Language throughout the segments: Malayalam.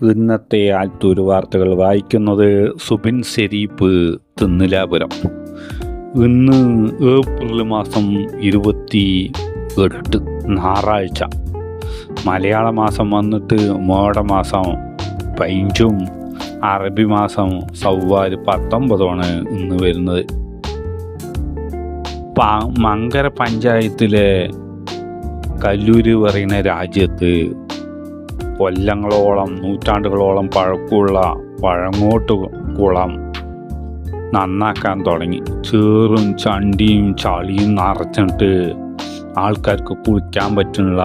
ഇന്നത്തെ ആൽത്തൂർ വാർത്തകൾ വായിക്കുന്നത് സുബിൻ ശരീഫ് തിന്നിലാപുരം. ഇന്ന് ഏപ്രിൽ മാസം 28 ഞായറാഴ്ച. മലയാള മാസം വന്നിട്ട് മോഡമാസം 15, അറബി മാസം സവ്വാൽ 19 ഇന്ന് വരുന്നത്. മങ്കര പഞ്ചായത്തിലെ കല്ലൂര് പറയുന്ന രാജ്യത്ത് കൊല്ലങ്ങളോളം നൂറ്റാണ്ടുകളോളം പഴക്കമുള്ള പഴങ്ങോട്ട് കുളം നന്നാക്കാൻ തുടങ്ങി. ചേറും ചണ്ടിയും ചളിയും നിറച്ചിട്ട് ആൾക്കാർക്ക് കുളിക്കാൻ പറ്റുന്ന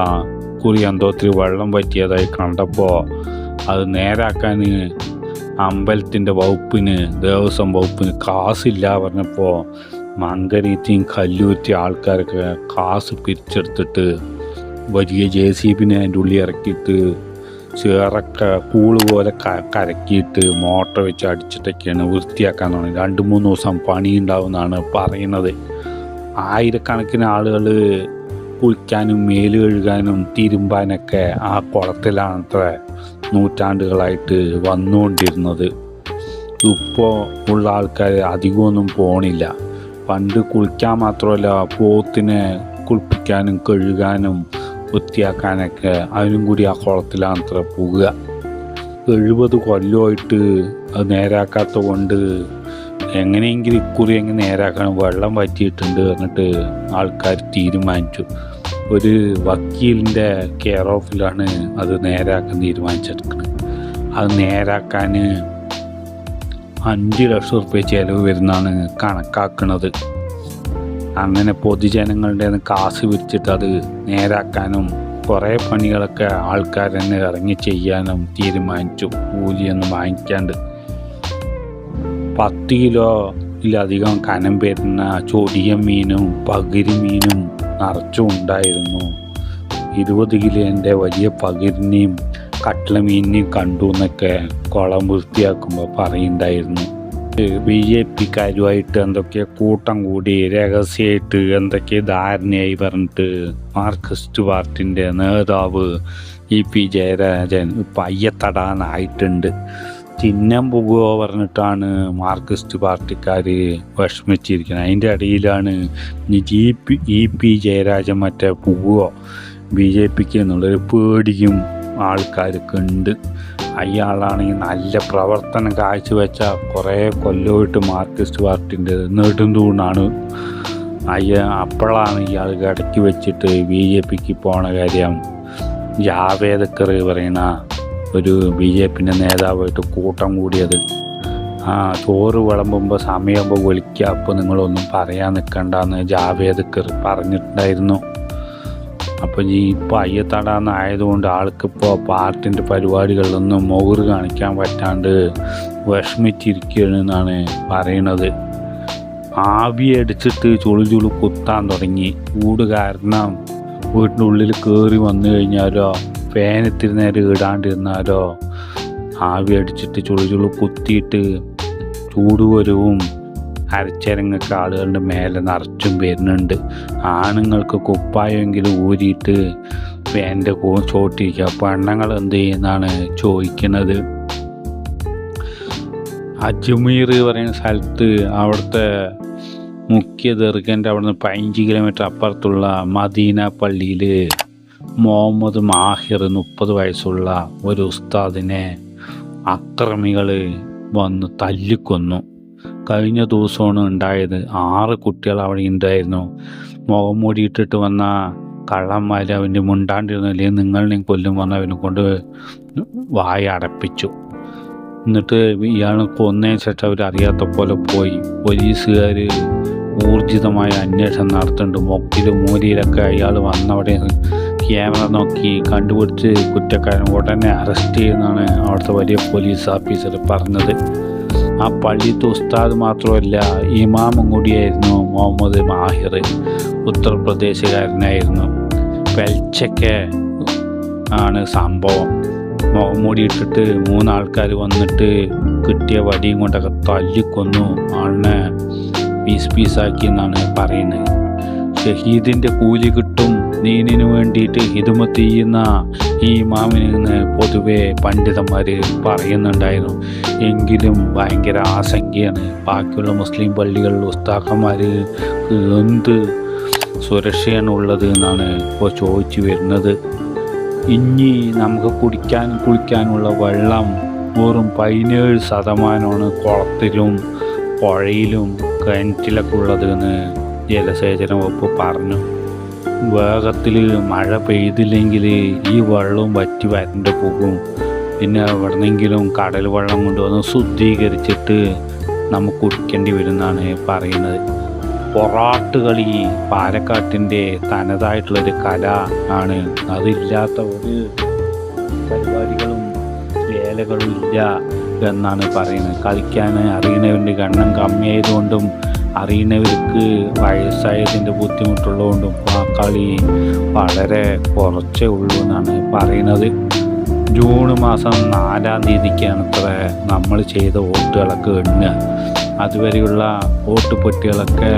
കുറിയന്തോത്തിൽ വെള്ളം പറ്റിയതായി കണ്ടപ്പോൾ അത് നേരാക്കാൻ അമ്പലത്തിൻ്റെ വകുപ്പിന്, ദേവസ്വം വകുപ്പിന് കാശില്ല പറഞ്ഞപ്പോൾ മങ്കരീത്തിയും കല്ലൂറ്റി ആൾക്കാർക്ക് കാശ് പിരിച്ചെടുത്തിട്ട് വലിയ JCB അതിൻ്റെ ഉള്ളിൽ ഇറക്കിയിട്ട് ചേറൊക്കെ കൂള് പോലെ കരക്കിയിട്ട് മോട്ടർ വെച്ച് അടിച്ചിട്ടൊക്കെയാണ് വൃത്തിയാക്കാൻ തുടങ്ങി. 2-3 ദിവസം പണി ഉണ്ടാവുമെന്നാണ് പറയുന്നത്. ആയിരക്കണക്കിന് ആളുകൾ കുളിക്കാനും മേല് കഴുകാനും തിരുമ്പാനൊക്കെ ആ കുളത്തിലാണത്ര നൂറ്റാണ്ടുകളായിട്ട് വന്നുകൊണ്ടിരുന്നത്. ഇപ്പോൾ ഉള്ള ആൾക്കാർ അധികമൊന്നും പോണില്ല. പണ്ട് കുളിക്കാൻ മാത്രമല്ല, പോത്തിനെ കുളിപ്പിക്കാനും കഴുകാനും വൃത്തിയാക്കാനൊക്കെ അതിനും കൂടി ആ കുളത്തിലാണ് അത്ര പോകുക. 70 കൊല്ലമായിട്ട് അത് നേരാക്കാത്ത കൊണ്ട് എങ്ങനെയെങ്കിലും ഇക്കുറി എങ്ങനെ നേരാക്കണം, വെള്ളം പറ്റിയിട്ടുണ്ട് എന്നിട്ട് ആൾക്കാർ തീരുമാനിച്ചു. ഒരു വക്കീലിൻ്റെ കെയർ ഓഫിലാണ് അത് നേരാക്കാൻ തീരുമാനിച്ചെടുക്കുന്നത്. അത് നേരാക്കാൻ 5 ലക്ഷം റുപ്യ ചിലവ് വരുന്നതാണ് കണക്കാക്കുന്നത്. അങ്ങനെ പൊതുജനങ്ങളുടെ കാശ് വിരിച്ചിട്ട് അത് നേരാക്കാനും കുറേ പണികളൊക്കെ ആൾക്കാർ തന്നെ ഇറങ്ങി ചെയ്യാനും തീരുമാനിച്ചു. കൂലിയൊന്നും വാങ്ങിക്കാണ്ട് 10 കിലോയിലധികം കനം വരുന്ന ചൊടിയ മീനും പകിരി മീനും നിറച്ചും ഉണ്ടായിരുന്നു. 20 കിലോൻ്റെ വലിയ പകിരിനെയും കട്ട്ള മീനിനെയും കണ്ടു എന്നൊക്കെ കുളം വൃത്തിയാക്കുമ്പോൾ പറയുന്നുണ്ടായിരുന്നു. BJPക്കാരുമായിട്ട് എന്തൊക്കെ കൂട്ടം കൂടി രഹസ്യമായിട്ട് എന്തൊക്കെ ധാരണയായി പറഞ്ഞിട്ട് മാർക്സിസ്റ്റ് പാർട്ടിൻ്റെ നേതാവ് EP ജയരാജൻ ഇപ്പം അയ്യത്തടാനായിട്ടുണ്ട്. ചിഹ്നം പോകുമോ പറഞ്ഞിട്ടാണ് മാർക്സിസ്റ്റ് പാർട്ടിക്കാർ വിഷമിച്ചിരിക്കുന്നത്. അതിൻ്റെ ഇടയിലാണ് EP ജയരാജൻ മറ്റേ പോകുമോ BJPക്ക് എന്നുള്ളൊരു പേടിയും ആൾക്കാർക്ക് ഉണ്ട്. അയാളാണെങ്കിൽ നല്ല പ്രവർത്തനം കാഴ്ചവെച്ച കുറേ കൊല്ലമായിട്ട് മാർക്സിസ്റ്റ് പാർട്ടിൻ്റെ നെടുന്തൂണാണ്. അപ്പോഴാണ് ഇയാൾ ഇടയ്ക്ക് വെച്ചിട്ട് BJPക്ക് പോണ കാര്യം ജാവേദക്കർ പറയുന്ന ഒരു BJPൻ്റെ നേതാവായിട്ട് കൂട്ടം കൂടിയത്. ചോറ് വിളമ്പുമ്പോൾ സമയമാകുമ്പോൾ വിളിക്കുക, അപ്പോൾ നിങ്ങളൊന്നും പറയാൻ നിൽക്കണ്ടെന്ന് ജാവേദക്കർ പറഞ്ഞിട്ടുണ്ടായിരുന്നു. അപ്പോൾ ഇപ്പോൾ അയ്യത്തടാന്നായതുകൊണ്ട് ആൾക്കിപ്പോൾ പാർട്ടിൻ്റെ പരിപാടികളിലൊന്നും മുഖറ് കാണിക്കാൻ പറ്റാണ്ട് വിഷമിച്ചിരിക്കുകയാണെന്നാണ് പറയണത്. ആവിയടിച്ചിട്ട് ചുളു കുത്താൻ തുടങ്ങി. ചൂട് കാരണം വീട്ടിൻ്റെ ഉള്ളിൽ കയറി വന്നു കഴിഞ്ഞാലോ ഫാനിത്തിരി നേരം ഇടാണ്ടിരുന്നാലോ ആവി അടിച്ചിട്ട് ചുളു കുത്തിയിട്ട് ചൂടുവരവും അരച്ചരങ്ങൊക്കെ ആളുകളുടെ മേലെ നിറച്ചും വരുന്നുണ്ട്. ആണുങ്ങൾക്ക് കുപ്പായെങ്കിലും ഊരിയിട്ട് ഫാൻ്റെ ചോട്ടിരിക്കുക. പെണ്ണുങ്ങൾ എന്ത് ചെയ്യുന്നതാണ് ചോദിക്കുന്നത്. അജ്മീർ പറയുന്ന സ്ഥലത്ത് അവിടുത്തെ മുഖ്യ ദർഗൻ്റെ അവിടുന്ന് 15 കിലോമീറ്റർ അപ്പുറത്തുള്ള മദീന പള്ളിയിൽ മുഹമ്മദ് മാഹിർ 30 വയസ്സുള്ള ഒരു ഉസ്താദിനെ അക്രമികൾ വന്ന് തല്ലിക്കൊന്നു. കഴിഞ്ഞ ദിവസമാണ് ഉണ്ടായത്. 6 കുട്ടികൾ അവിടെ ഉണ്ടായിരുന്നു. മുഖം മൂടിയിട്ടിട്ട് വന്ന കള്ളന്മാർ അവൻ്റെ മുണ്ടാണ്ടിരുന്നില്ലേ നിങ്ങളെയും കൊല്ലും വന്ന് അവനെ കൊണ്ട് വായ അടപ്പിച്ചു. എന്നിട്ട് ഇയാൾ കൊന്നതിന് ശേഷം അവരറിയാത്ത പോലെ പോയി. പോലീസുകാർ ഊർജിതമായ അന്വേഷണം നടത്തുന്നുണ്ട്. മൊക്കിലും മൂലയിലൊക്കെ അയാൾ വന്നവിടെ ക്യാമറ നോക്കി കണ്ടുപിടിച്ച് കുറ്റക്കാരൻ ഉടനെ അറസ്റ്റ് ചെയ്യുന്നതാണ് അവിടുത്തെ വലിയ പോലീസ് ഓഫീസർ പറഞ്ഞത്. ആ പള്ളിത്തെ ഉസ്താദ് മാത്രമല്ല, ഇമാമും കൂടിയായിരുന്നു മുഹമ്മദ് മാഹിർ. ഉത്തർപ്രദേശുകാരനായിരുന്നു. പെൽച്ചയ്ക്ക് ആണ് സംഭവം. മുഖം മൂടിയിട്ടിട്ട് 3 ആൾക്കാർ വന്നിട്ട് കിട്ടിയ വടിയും കൊണ്ടൊക്കെ തല്ലിക്കൊന്നു. ആളിനെ പീസാക്കി എന്നാണ് പറയുന്നത്. ഷഹീദിൻ്റെ കൂലി കിട്ടും ദീനിനു വേണ്ടിയിട്ട് ഹിദ്മത്ത് ചെയ്യുന്ന ഈ ഇമാമിന് എന്ന് പൊതുവെ പണ്ഡിതന്മാർ പറയുന്നുണ്ടായിരുന്നു. എങ്കിലും ഭയങ്കര ആശങ്കയാണ്. ബാക്കിയുള്ള മുസ്ലിം പള്ളികളിൽ ഉസ്താദന്മാർ എന്ത് സുരക്ഷയാണ് ഉള്ളത് എന്നാണ് ഇപ്പോൾ ചോദിച്ചു വരുന്നത്. ഇനി നമുക്ക് കുളിക്കാനുള്ള വെള്ളം വെറും 17% കുളത്തിലും പുഴയിലും കിണറ്റിലൊക്കെ ഉള്ളത് എന്ന് ജലസേചന വകുപ്പ് പറഞ്ഞു. വേഗത്തിൽ മഴ പെയ്തില്ലെങ്കിൽ ഈ വെള്ളവും വറ്റി വരണ്ട് പോകും. പിന്നെ എവിടെന്നെങ്കിലും കടൽ വെള്ളം കൊണ്ടുവന്ന് ശുദ്ധീകരിച്ചിട്ട് നമുക്ക് കുടിക്കേണ്ടി വരുമെന്നാണ് പറയുന്നത്. പൊറാട്ട് കളി പാലക്കാട്ടിൻ്റെ തനതായിട്ടുള്ളൊരു കല ആണ്. അതില്ലാത്ത ഒരു പരിപാടികളും വേലകളും ഇല്ല എന്നാണ് പറയുന്നത്. കളിക്കാൻ അറിയുന്നവരുടെ എണ്ണം കമ്മിയായതുകൊണ്ടും അറിയുന്നവർക്ക് വയസ്സായതിൻ്റെ ബുദ്ധിമുട്ടുള്ളതുകൊണ്ടും ആ കളി വളരെ കുറച്ചേ ഉള്ളൂ എന്നാണ് പറയുന്നത്. ജൂൺ മാസം 4-ാം തീയതിക്കാണത്ര നമ്മൾ ചെയ്ത വോട്ടുകളൊക്കെ എണ്ണുക. അതുവരെയുള്ള വോട്ട് പെട്ടികളൊക്കെ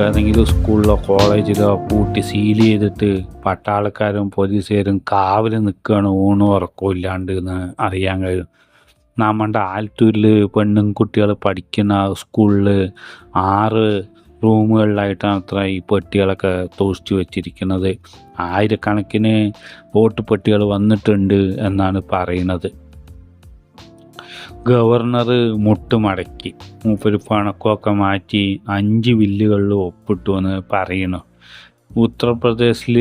ഏതെങ്കിലും സ്കൂളിലോ കോളേജിലോ പൂട്ടി സീൽ ചെയ്തിട്ട് പട്ടാളക്കാരും പോലീസുകാരും കാവൽ നിൽക്കുകയാണ്, ഊണും ഉറക്കവും ഇല്ലാണ്ട് എന്ന് അറിയാൻ കഴിയും. നമ്മുടെ ആലത്തൂരിൽ പെണ്ണുകുട്ടികൾ പഠിക്കുന്ന സ്കൂളിൽ 6 റൂമുകളിലായിട്ടാണ് അത്ര ഈ പെട്ടികളൊക്കെ സൂക്ഷിച്ചു വെച്ചിരിക്കുന്നത്. ആയിരക്കണക്കിന് വോട്ട് പെട്ടികൾ വന്നിട്ടുണ്ട് എന്നാണ് പറയുന്നത്. ഗവർണർ മുട്ടുമടക്കി മൂപ്പര് പണക്കമൊക്കെ മാറ്റി 5 ബില്ലുകളിൽ ഒപ്പിട്ടു എന്ന് പറയുന്നു. ഉത്തർപ്രദേശിൽ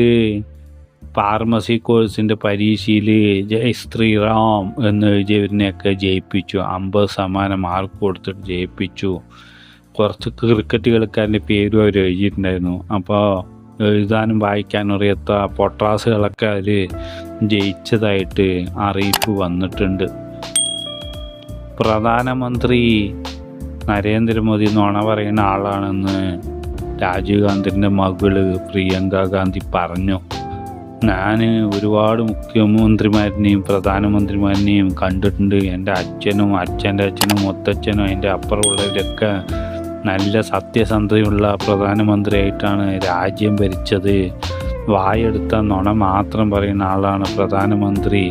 ഫാർമസി കോഴ്സിൻ്റെ പരീക്ഷയിൽ ജയ് ശ്രീറാം എന്ന് എഴുതിയവരിനെയൊക്കെ ജയിപ്പിച്ചു. 50% മാർക്ക് കൊടുത്തിട്ട് ജയിപ്പിച്ചു. കുറച്ച് ക്രിക്കറ്റ് കളിക്കാരൻ്റെ പേരും അവർ എഴുതിയിട്ടുണ്ടായിരുന്നു. അപ്പോൾ എഴുതാനും വായിക്കാനും അറിയാത്ത പൊട്രാസുകളൊക്കെ അതിൽ ജയിച്ചതായിട്ട് അറിയിപ്പ് വന്നിട്ടുണ്ട്. പ്രധാനമന്ത്രി നരേന്ദ്രമോദി നുണ പറയുന്ന ആളാണെന്ന് രാജീവ് ഗാന്ധിൻ്റെ മകള് പ്രിയങ്ക ഗാന്ധി പറഞ്ഞു. ഞാൻ ഒരുപാട് മുഖ്യമന്ത്രിമാരിനെയും പ്രധാനമന്ത്രിമാരിനെയും കണ്ടിട്ടുണ്ട്. എൻ്റെ അച്ഛനും അച്ഛൻ്റെ അച്ഛനും മുത്തച്ഛനും അതിൻ്റെ അപ്പുറമുള്ളവരൊക്കെ നല്ല സത്യസന്ധതയുള്ള പ്രധാനമന്ത്രിയായിട്ടാണ് രാജ്യം ഭരിച്ചത്. വായെടുത്ത നുണ മാത്രം പറയുന്ന ആളാണ് പ്രധാനമന്ത്രി.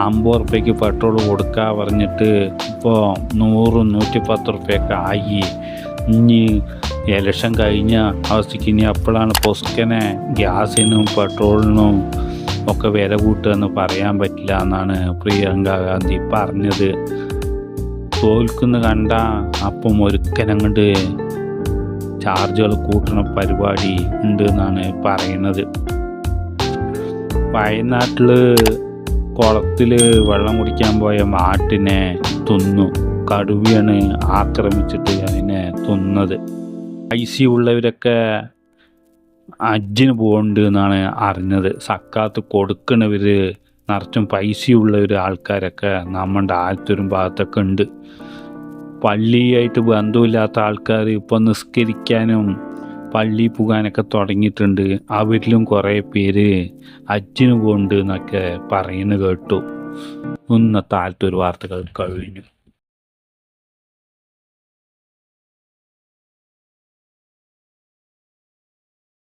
50 ഉറുപ്പ്യക്ക് പെട്രോൾ കൊടുക്കുക പറഞ്ഞിട്ട് ഇപ്പോൾ 100-110 ഉറുപ്പ്യൊക്കെ ആയി. ഇനി ഇലക്ഷൻ കഴിഞ്ഞ അവസ്ഥയ്ക്ക് ഇനി അപ്പോഴാണ് പൊസ്കനെ ഗ്യാസിനും പെട്രോളിനും ഒക്കെ വില കൂട്ടുകയെന്ന് പറയാൻ പറ്റില്ല എന്നാണ് പ്രിയങ്ക ഗാന്ധി പറഞ്ഞത്. തോൽക്കുന്ന കണ്ട അപ്പം ഒരുക്കനങ്ങോട്ട് ചാർജുകൾ കൂട്ടുന്ന പരിപാടി ഉണ്ട് എന്നാണ് പറയുന്നത്. വയനാട്ടിൽ കുളത്തിൽ വെള്ളം കുടിക്കാൻ പോയ മാട്ടിനെ തിന്നു. കടുവയാണ് ആക്രമിച്ചിട്ട് അതിനെ തിന്നത്. IC ഉള്ളവരൊക്കെ ഹജ്ജിന് പോകുന്നുണ്ട് എന്നാണ് അറിഞ്ഞത്. സക്കാത്ത് കൊടുക്കണവർ നിറച്ചും പൈസയുള്ളവർ ആൾക്കാരൊക്കെ നമ്മുടെ ആലത്തൂരും ഭാഗത്തൊക്കെ ഉണ്ട്. പള്ളിയായിട്ട് ബന്ധമില്ലാത്ത ആൾക്കാർ ഇപ്പോൾ നിസ്കരിക്കാനും പള്ളി പോകാനൊക്കെ തുടങ്ങിയിട്ടുണ്ട്. അവരിലും കുറേ പേര് ഹജ്ജിന് പോകുന്നുണ്ട് എന്നൊക്കെ പറയുന്നത് കേട്ടു. ഇന്നത്തെ ആലത്തൂർ വാർത്തകൾ കഴിഞ്ഞു.